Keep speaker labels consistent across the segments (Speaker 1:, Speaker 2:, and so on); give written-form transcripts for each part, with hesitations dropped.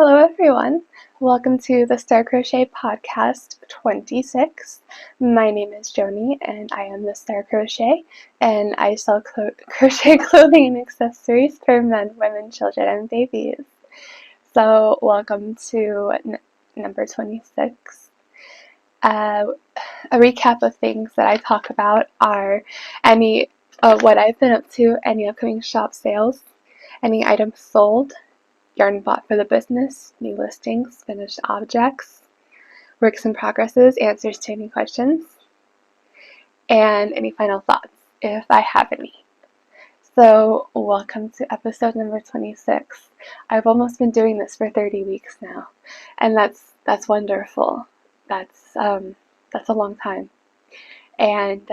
Speaker 1: Hello everyone, welcome to the Star Crochet Podcast 26. My name is Joni and I am the Star Crochet and I sell crochet clothing and accessories for men, women, children, and babies. So welcome to number 26. A recap of things that I talk about are any of what I've been up to, any upcoming shop sales, any items sold, yarn bought for the business, new listings, finished objects, works in progresses, answers to any questions, and any final thoughts, if I have any. So, welcome to episode number 26. I've almost been doing this for 30 weeks now, and that's wonderful. That's a long time, and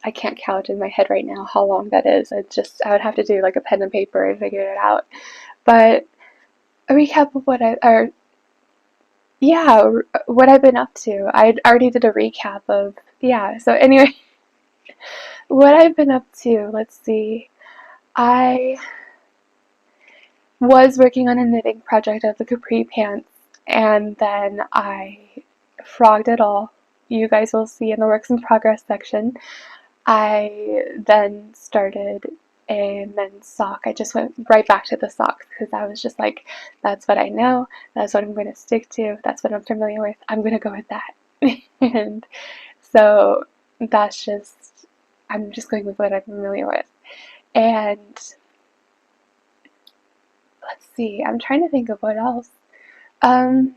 Speaker 1: I can't count in my head right now how long that is. I would have to do like a pen and paper and figure it out. But a recap of what I've been up to. I already did a recap of, so anyway, what I've been up to, let's see. I was working on a knitting project of the capri pants, and then I frogged it all. You guys will see in the works in progress section. I then started a men's sock. I just went right back to the socks because I was just like, that's what I know, that's what I'm going to stick to, that's what I'm familiar with, I'm going to go with that. And so I'm just going with what I'm familiar with. And let's see, I'm trying to think of what else. In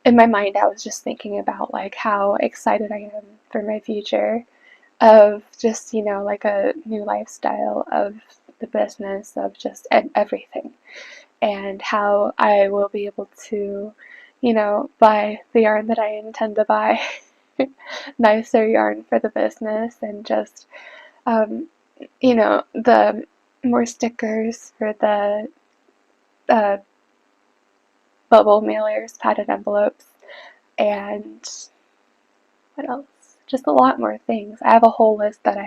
Speaker 1: my mind, I was just thinking about like how excited I am for my future of just, like a new lifestyle of the business, of just everything, and how I will be able to, buy the yarn that I intend to buy, nicer yarn for the business, and just, the more stickers for the bubble mailers, padded envelopes, and what else? Just a lot more things. I have a whole list that I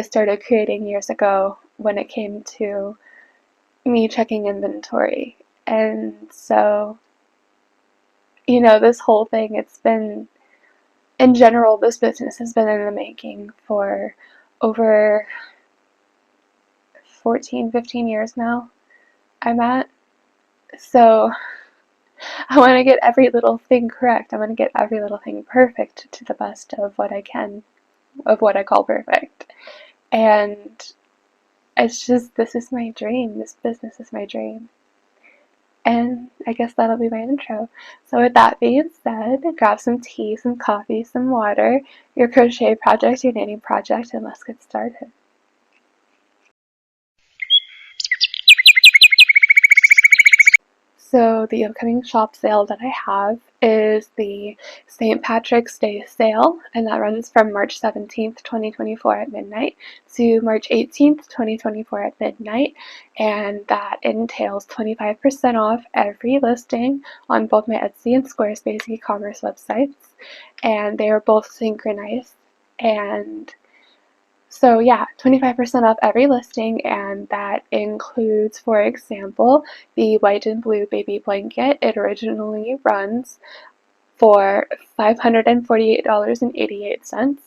Speaker 1: started creating years ago when it came to me checking inventory. And so, this whole thing, in general, this business has been in the making for over 14, 15 years now, I'm at. So I want to get every little thing correct. I want to get every little thing perfect to the best of what I can, of what I call perfect. And it's just, this is my dream. This business is my dream. And I guess that'll be my intro. So with that being said, grab some tea, some coffee, some water, your crochet project, your knitting project, and let's get started. So the upcoming shop sale that I have is the St. Patrick's Day sale, and that runs from March 17th, 2024 at midnight to March 18th, 2024 at midnight, and that entails 25% off every listing on both my Etsy and SquareSpace e-commerce websites, and they are both synchronized. And so 25% off every listing, and that includes, for example, the white and blue baby blanket. It originally runs for $548.88,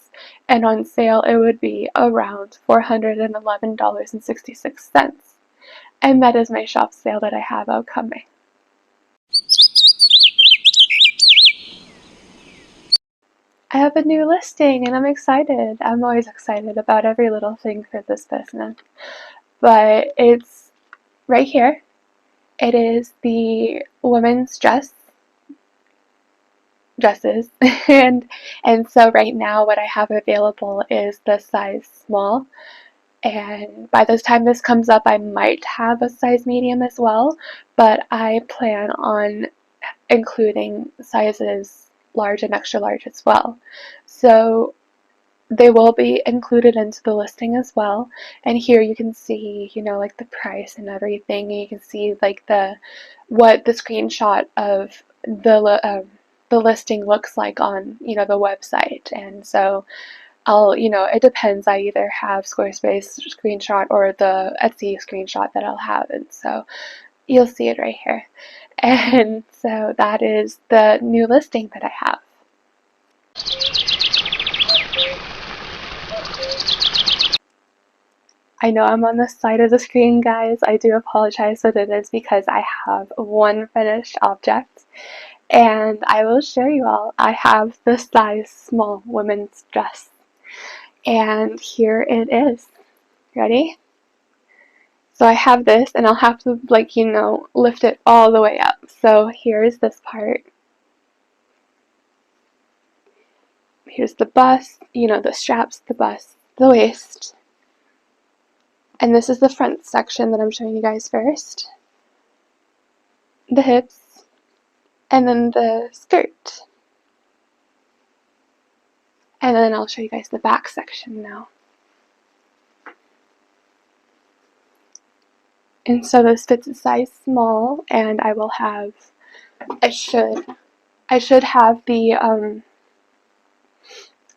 Speaker 1: and on sale it would be around $411.66. And that is my shop sale that I have upcoming. I have a new listing and I'm excited. I'm always excited about every little thing for this business. But it's right here. It is the women's dresses. and so right now what I have available is the size small. And by the time this comes up, I might have a size medium as well, but I plan on including sizes large and extra large as well. So they will be included into the listing as well. And here you can see, like the price and everything. And you can see like what the screenshot of the listing looks like on, the website. And so it depends. I either have Squarespace screenshot or the Etsy screenshot that I'll have. And so You'll see it right here. And so that is the new listing that I have. I know I'm on the side of the screen, guys. I do apologize, but it is because I have one finished object. And I will show you all. I have the size small women's dress. And here it is. Ready? So I have this, and I'll have to, like, lift it all the way up. So here's this part. Here's the bust, the straps, the bust, the waist. And this is the front section that I'm showing you guys first. The hips, and then the skirt. And then I'll show you guys the back section now. And so this fits a size small, and I will have, I should have the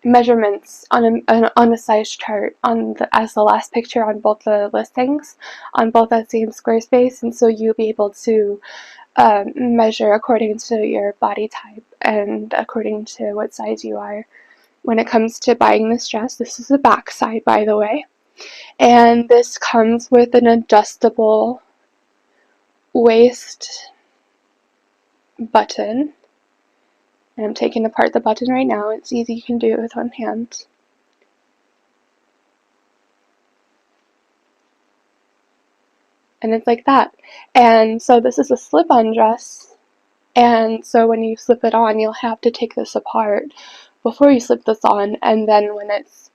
Speaker 1: measurements on a size chart as the last picture on both the listings, on both Etsy and Squarespace, and so you'll be able to measure according to your body type and according to what size you are. When it comes to buying this dress, this is the back side, by the way, and this comes with an adjustable waist button. And I'm taking apart the button right now. It's easy, you can do it with one hand. And it's like that. And so this is a slip-on dress, and so when you slip it on, you'll have to take this apart before you slip this on, and then when it's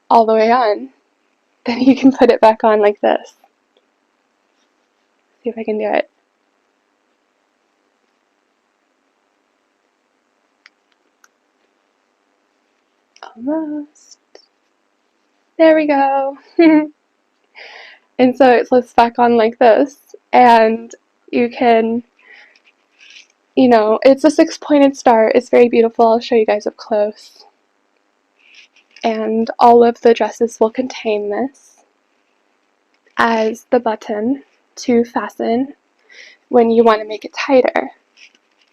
Speaker 1: all the way on, then you can put it back on like this. See if I can do it. Almost. There we go. And so it slips back on like this, and you can, it's a 6-pointed star. It's very beautiful. I'll show you guys up close. And all of the dresses will contain this as the button to fasten when you want to make it tighter.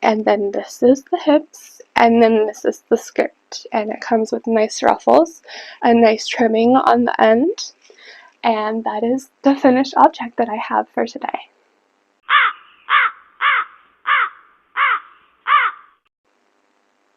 Speaker 1: And then this is the hips, and then this is the skirt, and it comes with nice ruffles, a nice trimming on the end, and that is the finished object that I have for today.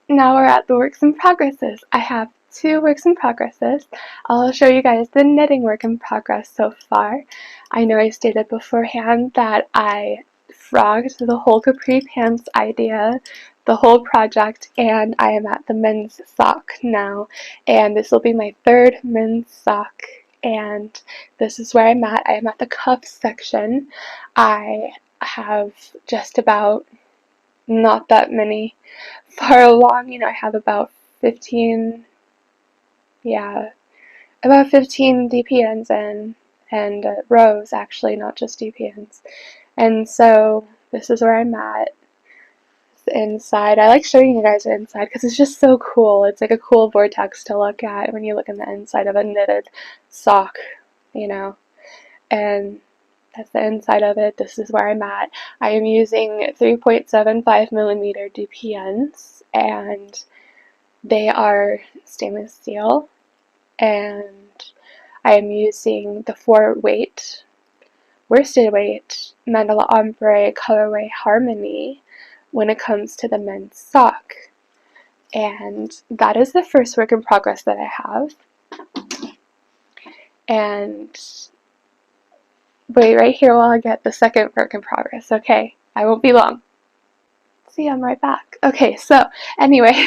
Speaker 1: Now we're at the works in progresses. I have 2 works in progresses. I'll show you guys the knitting work in progress so far. I know I stated beforehand that I frogged the whole capri pants idea, the whole project, and I am at the men's sock now, and this will be my 3rd men's sock, and this is where I'm at. I am at the cuff section. I have just about not that many far along. I have about 15, about 15 DPNs and rows, actually, not just DPNs. And so this is where I'm at. The inside. I like showing you guys the inside because it's just so cool. It's like a cool vortex to look at when you look in the inside of a knitted sock, and that's the inside of it. This is where I'm at. I am using 3.75 millimeter DPNs, and they are stainless steel, and I am using the 4-weight worsted weight Mandala Ombre colorway Harmony when it comes to the men's sock. And that is the first work in progress that I have. And wait right here while I get the second work in progress, okay? I won't be long. See, I'm right back. Okay, so anyway,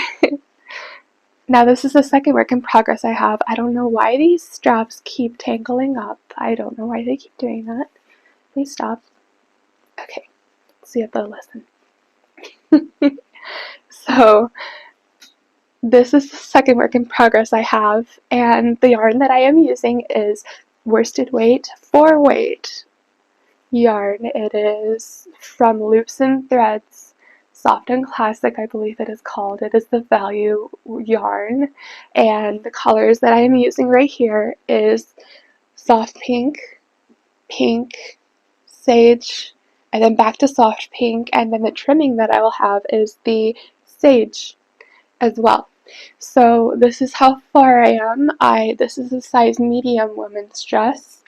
Speaker 1: now this is the second work in progress I have. I don't know why these straps keep tangling up. I don't know why they keep doing that. Please stop. Okay, so you have to listen. So this is the second work in progress I have, and the yarn that I am using is worsted weight 4-weight yarn. It is from Loops and Threads, Soft and Classic, I believe it is called. It is the value yarn, and the colors that I am using right here is soft pink, pink, sage, and then back to soft pink, and then the trimming that I will have is the sage as well. So this is how far I am. This is a size medium women's dress,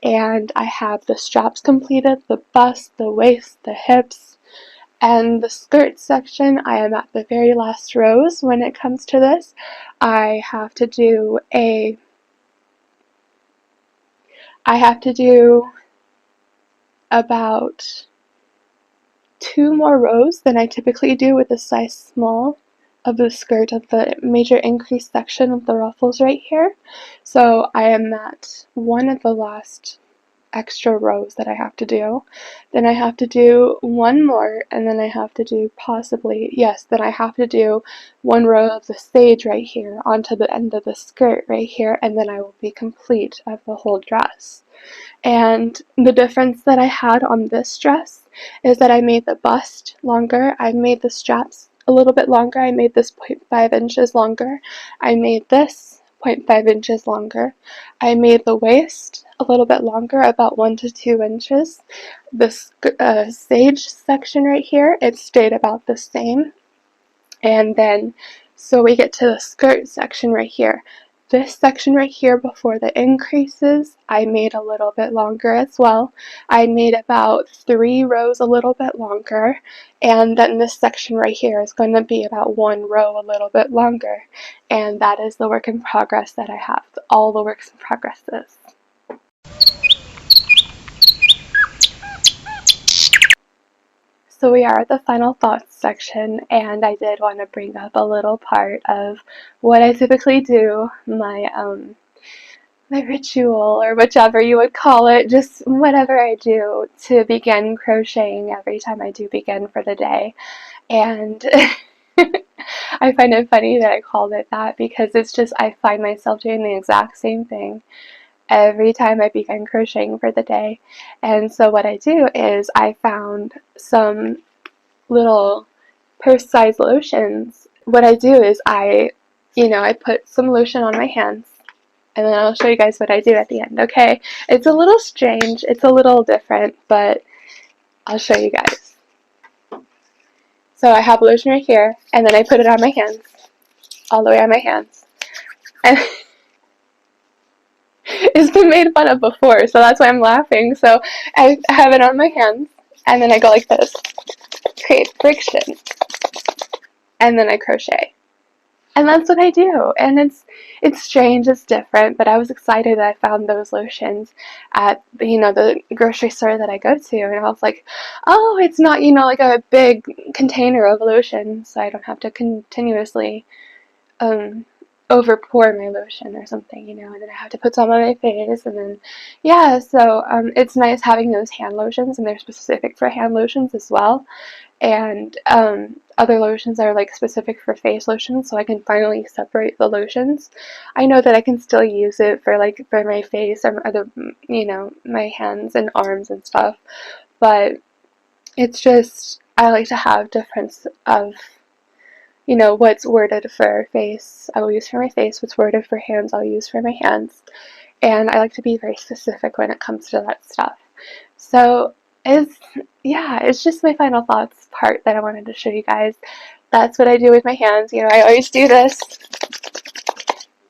Speaker 1: and I have the straps completed, the bust, the waist, the hips, and the skirt section. I am at the very last rows when it comes to this. I have to do about 2 more rows than I typically do with a size small of the skirt of the major increase section of the ruffles right here. So I am at one of the last extra rows that I have to do. Then I have to do one more, and then I have to do then I have to do 1 row of the sage right here onto the end of the skirt right here, and then I will be complete of the whole dress. And the difference that I had on this dress is that I made the bust longer, I made the straps a little bit longer, I made this 0.5 inches longer, I made this 0.5 inches longer, I made the waist a little bit longer, about 1 to 2 inches. The sage section right here, it stayed about the same. And then, so we get to the skirt section right here. This section right here before the increases, I made a little bit longer as well. I made about 3 rows a little bit longer, and then this section right here is going to be about 1 row a little bit longer. And that is the work in progress that I have, all the works in progresses. So we are at the final thoughts section, and I did want to bring up a little part of what I typically do, my ritual, or whichever you would call it, just whatever I do to begin crocheting every time I do begin for the day. And I find it funny that I called it that, because it's just, I find myself doing the exact same thing every time I begin crocheting for the day. And so what I do is I found some little purse-sized lotions. What I do is I put some lotion on my hands, and then I'll show you guys what I do at the end, okay? It's a little strange, it's a little different, but I'll show you guys. So I have lotion right here, and then I put it on my hands, all the way on my hands. And it's been made fun of before, so that's why I'm laughing. So I have it on my hands, and then I go like this, create friction, and then I crochet. And that's what I do. And it's strange, it's different, but I was excited that I found those lotions at the grocery store that I go to, and I was like, oh, it's not like a big container of lotion, so I don't have to continuously over pour my lotion or something, and then I have to put some on my face, and then so it's nice having those hand lotions, and they're specific for hand lotions as well. And other lotions are like specific for face lotions, so I can finally separate the lotions. I know that I can still use it for my face or other, my hands and arms and stuff, but it's just, I like to have difference of what's worded for face I will use for my face, what's worded for hands I'll use for my hands, and I like to be very specific when it comes to that stuff. So it's just my final thoughts part that I wanted to show you guys. That's what I do with my hands. I always do this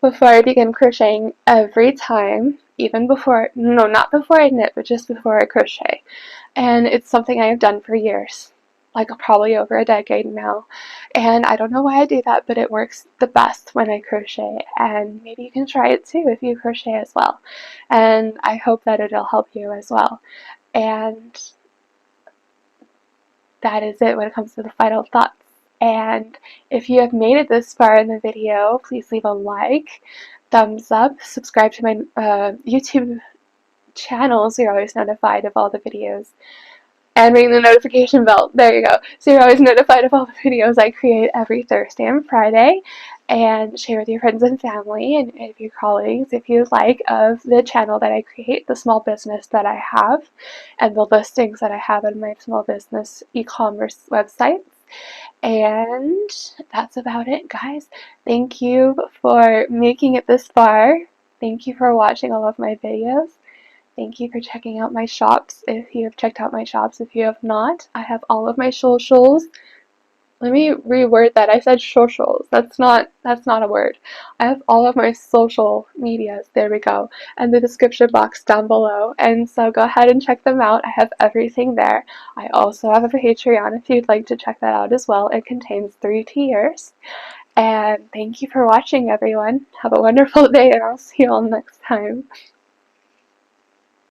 Speaker 1: before I begin crocheting every time, even before, no, not before I knit, but just before I crochet. And it's something I have done for years, like probably over a decade now. And I don't know why I do that, but it works the best when I crochet. And maybe you can try it too if you crochet as well. And I hope that it'll help you as well. And that is it when it comes to the final thoughts. And if you have made it this far in the video, please leave a like, thumbs up, subscribe to my YouTube channel so you're always notified of all the videos, and ring the notification bell. There you go. So you're always notified of all the videos I create every Thursday and Friday. And share with your friends and family and your colleagues if you like of the channel that I create, the small business that I have, and the listings that I have in my small business e-commerce websites. And that's about it, guys. Thank you for making it this far. Thank you for watching all of my videos. Thank you for checking out my shops. If you have checked out my shops, if you have not, I have all of my socials. Let me reword that. I said socials. That's not a word. I have all of my social medias. There we go. And the description box down below. And so go ahead and check them out. I have everything there. I also have a Patreon if you'd like to check that out as well. It contains 3 tiers. And thank you for watching, everyone. Have a wonderful day, and I'll see you all next time.